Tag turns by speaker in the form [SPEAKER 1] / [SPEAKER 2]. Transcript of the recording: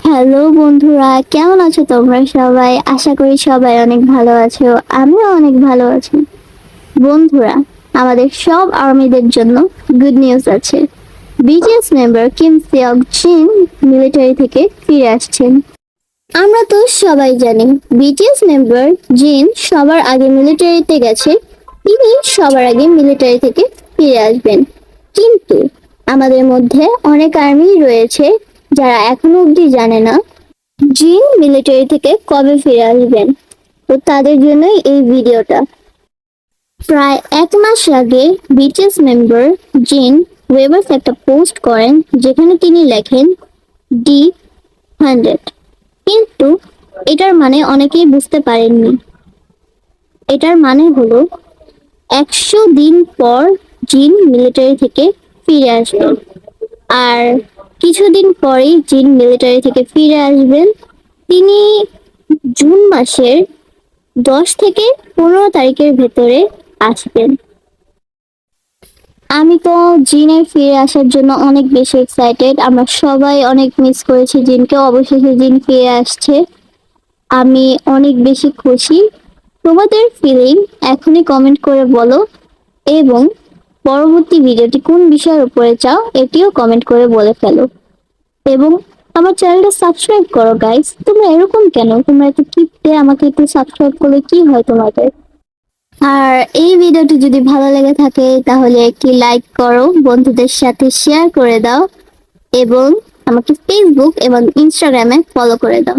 [SPEAKER 1] Hello বন্ধুরা, কেমন আছো তোমরা সবাই? আশা করি সবাই অনেক ভালো আছো। আমিও অনেক ভালো আছি। বন্ধুরা, আমাদের সব আর্মিদের জন্য গুড নিউজ আছে। বিটিএস মেম্বার কিম সিওক জিন মিলিটারি থেকে ফিরে আসছেন। আমরা তো সবাই জানি বিটিএস মেম্বার জিন সবার আগে মিলিটারিতে গেছে। তিনি সবার আগে মিলিটারি থেকে ফিরে আসবেন। কিন্তু আমাদের মধ্যে অনেক আর্মি রয়েছে যারা এখনো অবধি জানে না জিন মিলিটারি থেকে কবে ফিরে আসবেন। তো তাদের জন্যই এই ভিডিওটা। প্রায় 1 মাস আগে বিটিএস মেম্বার জিন ওয়েবার্স একটা পোস্ট করেন যেখানে তিনি লেখেন D100, কিন্তু এটার মানে অনেকেই বুঝতে পারেননি। এটার মানে হলো 100 দিন পর জিন মিলিটারি থেকে ফিরে আসবেন। আর কিছুদিন পরেই জিন মিলিটারি থেকে ফিরে আসবেন। তিনি জুন মাসের 10 থেকে 15 তারিখের ভেতরে আসবেন। আমি তো জিনের ফিরে আসার জন্য অনেক বেশি এক্সাইটেড। আমরা সবাই অনেক মিস করেছি জিনকে, অবশেষে জিন ফিরে আসছে। আমি অনেক বেশি খুশি। তোমাদের ফিলিং এখনই কমেন্ট করে বলো, এবং পরবর্তী ভিডিওটি কোন বিষয়ের উপরে চাও এটিও কমেন্ট করে বলে ফেলো। এবং আমার চ্যানেলটা সাবস্ক্রাইব করো গাইস। তোমরা এরকম কেন? তোমরা এত কিপটে, আমাকে একটু সাবস্ক্রাইব করলে কি হয় তোমাদের? আর এই ভিডিওটি যদি ভালো লেগে থাকে তাহলে একটি লাইক করো, বন্ধুদের সাথে শেয়ার করে দাও, এবং আমাকে ফেসবুক এবং ইনস্টাগ্রামে ফলো করে দাও।